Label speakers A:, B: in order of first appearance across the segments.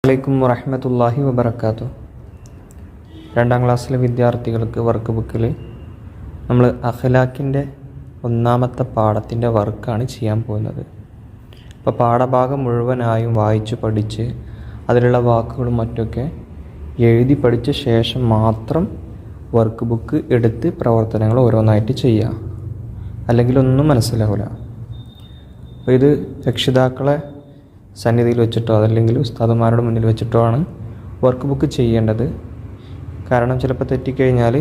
A: അലൈക്കും വറഹ്മത്തുള്ളാഹി വബറകാതുഹു. 2ാം ക്ലാസ്സിലെ വിദ്യാർത്ഥികൾക്ക് വർക്ക് ബുക്കിൽ നമ്മൾ അഖ്ലാഖിൻ്റെ 1ാമത്തെ പാഠത്തിൻ്റെ വർക്കാണ് ചെയ്യാൻ പോകുന്നത്. അപ്പോൾ പാഠഭാഗം മുഴുവനായും വായിച്ച് പഠിച്ച് അതിലുള്ള വാക്കുകളും മറ്റൊക്കെ എഴുതി പഠിച്ച ശേഷം മാത്രം വർക്ക് ബുക്ക് എടുത്ത് പ്രവർത്തനങ്ങൾ ഓരോന്നായിട്ട് ചെയ്യുക, അല്ലെങ്കിൽ ഒന്നും മനസ്സിലാവില്ല. അപ്പോൾ ഇത് രക്ഷിതാക്കളെ സന്നിധിയിൽ വെച്ചിട്ടോ അതല്ലെങ്കിൽ ഉസ്താദുമാരുടെ മുന്നിൽ വെച്ചിട്ടോ ആണ് വർക്ക് ബുക്ക് ചെയ്യേണ്ടത്. കാരണം ചിലപ്പോൾ തെറ്റിക്കഴിഞ്ഞാൽ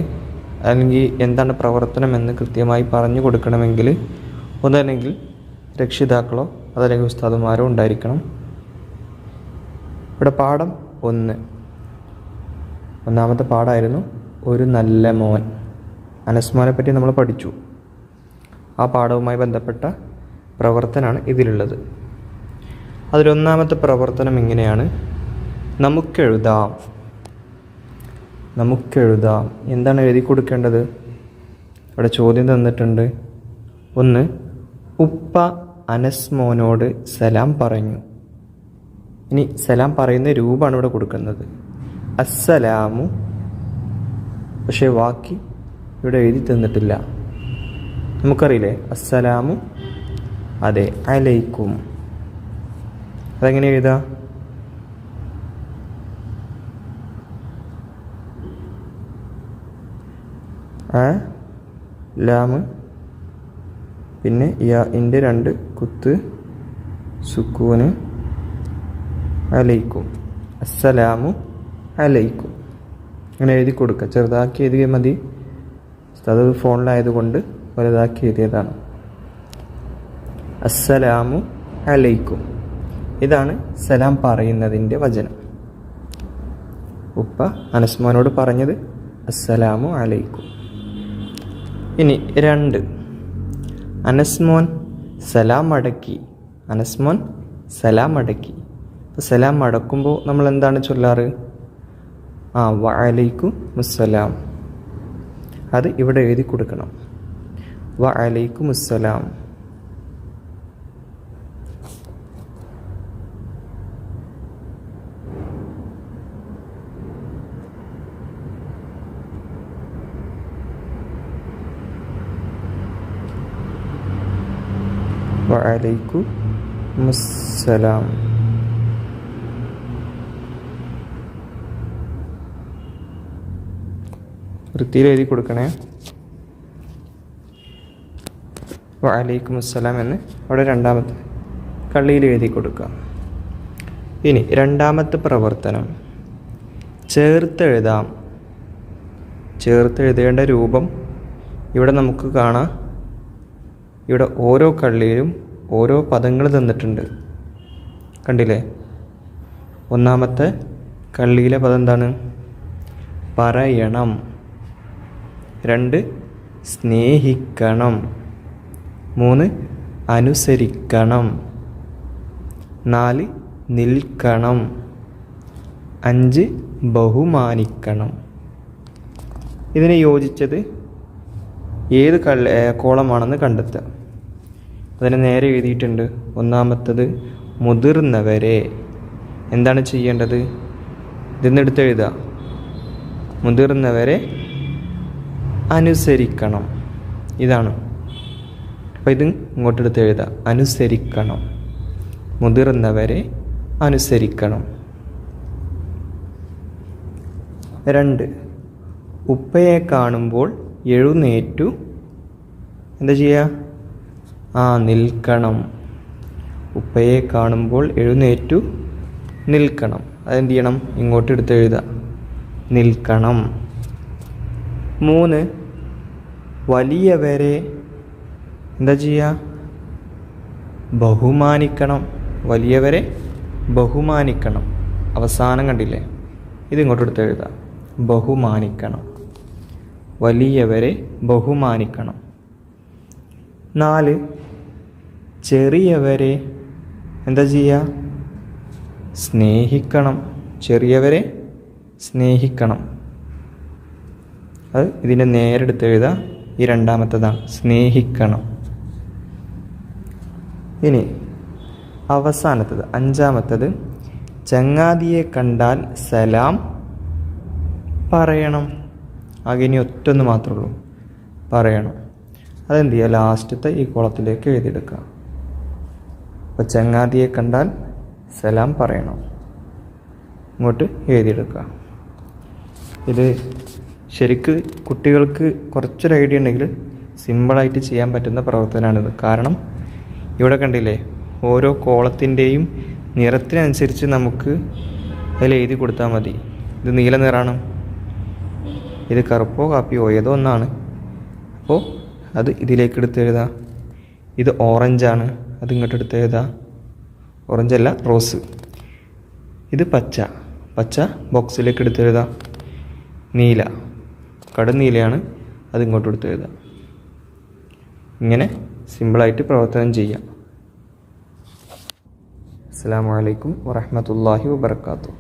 A: അല്ലെങ്കിൽ എന്താണ് പ്രവർത്തനം എന്ന് കൃത്യമായി പറഞ്ഞു കൊടുക്കണമെങ്കിൽ ഒന്നല്ലെങ്കിൽ രക്ഷിതാക്കളോ അതല്ലെങ്കിൽ ഉസ്താദുമാരോ ഉണ്ടായിരിക്കണം. ഇവിടെ പാഠം 1ാമത്തെ പാഠമായിരുന്നു ഒരു നല്ല മോൻ. അനസ് മോനെ പറ്റി നമ്മൾ പഠിച്ചു. ആ പാഠവുമായി ബന്ധപ്പെട്ട പ്രവർത്തനമാണ് ഇതിലുള്ളത്. അതിലൊന്നാമത്തെ പ്രവർത്തനം ഇങ്ങനെയാണ്: നമുക്കെഴുതാം. എന്താണ് എഴുതി കൊടുക്കേണ്ടത്? ഇവിടെ ചോദ്യം തന്നിട്ടുണ്ട്. 1, ഉപ്പ അനസ് മോനോട് സലാം പറഞ്ഞു. ഇനി സലാം പറയുന്ന രൂപമാണ് ഇവിടെ കൊടുക്കുന്നത്, അസ്സലാമു. പക്ഷേ വാക്കി ഇവിടെ എഴുതി തന്നിട്ടില്ല. നമുക്കറിയില്ലേ അസ്സലാമു? അതെ, അലൈക്കും. അതെങ്ങനെ എഴുതാം? ലാമ് പിന്നെ യാഇൻ്റെ 2 കുത്ത് സുക്കൂന് അലൈക്കും. അസ്സലാമു അലൈക്കും അങ്ങനെ എഴുതി കൊടുക്കുക. ചെറുതാക്കി എഴുതിയാൽ മതി. അത് ഫോണിലായതുകൊണ്ട് വലുതാക്കി എഴുതിയതാണ്. അസ്സലാമു അലൈക്കും. ഇതാണ് സലാം പറയുന്നതിൻ്റെ വചനം. ഉപ്പ അനസ്മോനോട് പറഞ്ഞത് അസ്സലാമു അലൈക്കും. ഇനി 2, അനസ്മോൻ സലാം മടക്കി. സലാം മടക്കുമ്പോൾ നമ്മൾ എന്താണ് ചൊല്ലാറ്? വഅലൈക്കും മുസ്സലാം. അത് ഇവിടെ എഴുതി കൊടുക്കണം. വഅലൈക്കും മുസ്സലാം. വഅലൈക്കും മുസ്സലാം. വൃത്തിയിൽ എഴുതി കൊടുക്കണേ. വഅലൈക്കും മുസ്സലാം എന്ന് അവിടെ 2ാമത്തെ കള്ളിയിൽ എഴുതി കൊടുക്കുക. ഇനി 2ാമത്തെ പ്രവർത്തനം ചേർത്തെഴുതാം. ചേർത്തെഴുതേണ്ട രൂപം ഇവിടെ നമുക്ക് കാണാം. ഇവിടെ ഓരോ കള്ളിയിലും ഓരോ പദങ്ങൾ തന്നിട്ടുണ്ട്, കണ്ടില്ലേ? 1ാമത്തെ കള്ളിയിലെ പദം എന്താണ്? പറയണം. 2, സ്നേഹിക്കണം. 3, അനുസരിക്കണം. 4, നിൽക്കണം. 5, ബഹുമാനിക്കണം. ഇതിനെ യോജിച്ചത് ഏത് കോളമാണെന്ന് കണ്ടെത്തുക. അതിനെ നേരെ എഴുതിയിട്ടുണ്ട്. 1ാമത്തത് മുതിർന്നവരെ. എന്താണ് ചെയ്യേണ്ടത്? ഇതിന്നെടുത്ത് എഴുതുക. മുതിർന്നവരെ അനുസരിക്കണം. ഇതാണ്. അപ്പോൾ ഇത് ഇങ്ങോട്ടെടുത്ത് എഴുതുക. അനുസരിക്കണം. മുതിർന്നവരെ അനുസരിക്കണം. 2, ഉപ്പയെ കാണുമ്പോൾ എഴുന്നേറ്റു എന്താ ചെയ്യുക? നിൽക്കണം. ഉപ്പയെ കാണുമ്പോൾ എഴുന്നേറ്റു നിൽക്കണം. അതെന്ത് ചെയ്യണം? ഇങ്ങോട്ട് എടുത്ത് എഴുതുക. നിൽക്കണം. 3, വലിയവരെ എന്താ ചെയ്യുക? ബഹുമാനിക്കണം. വലിയവരെ ബഹുമാനിക്കണം. അവസാനം കണ്ടില്ലേ? ഇത് ഇങ്ങോട്ട് എടുത്ത് എഴുതുക. ബഹുമാനിക്കണം. വലിയവരെ ബഹുമാനിക്കണം. 4, ചെറിയവരെ എന്താ ചെയ്യുക? സ്നേഹിക്കണം. ചെറിയവരെ സ്നേഹിക്കണം. അത് ഇതിൻ്റെ നേരെടുത്ത് എഴുതുക. ഈ 2ാമത്തതാണ്, സ്നേഹിക്കണം. ഇനി അവസാനത്തത് 5ാമത്തത് ചങ്ങാതിയെ കണ്ടാൽ സലാം പറയണം. ആകെ ഇനി ഒറ്റൊന്ന് മാത്രമേ ഉള്ളൂ, പറയണം. അതെന്ത് ചെയ്യുക, ലാസ്റ്റത്തെ ഈ കോളത്തിലേക്ക് എഴുതിയെടുക്കുക. അപ്പോൾ ചങ്ങാതിയെ കണ്ടാൽ സലാം പറയണം, ഇങ്ങോട്ട് എഴുതിയെടുക്കുക. ഇത് ശരിക്ക് കുട്ടികൾക്ക് കുറച്ചൊരു ഐഡിയ ഉണ്ടെങ്കിൽ സിമ്പിളായിട്ട് ചെയ്യാൻ പറ്റുന്ന പ്രവർത്തനമാണിത്. കാരണം ഇവിടെ കണ്ടില്ലേ, ഓരോ കോളത്തിൻ്റെയും നിറത്തിനനുസരിച്ച് നമുക്ക് അതിൽ എഴുതി കൊടുത്താൽ മതി. ഇത് നീല നിറമാണ്, ഇത് കറുപ്പോ കാപ്പിയോ ഏതോ ഒന്നാണ്, അപ്പോൾ അത് ഇതിലേക്ക് എടുത്ത് എഴുതാം. ഇത് ഓറഞ്ചാണ്, അത് ഇങ്ങോട്ട് എടുത്ത് എഴുതാം. ഓറഞ്ചല്ല, റോസ്. ഇത് പച്ച, പച്ച ബോക്സിലേക്ക് എടുത്ത് എഴുതാം. നീല, കടുനീലയാണ്, അത് ഇങ്ങോട്ട് എടുത്ത് എഴുതാം. ഇങ്ങനെ സിമ്പിളായിട്ട് പ്രവർത്തനം ചെയ്യാം. അസ്സലാമു അലൈക്കും വറഹ്മത്തുള്ളാഹി വബറകാതുഹു.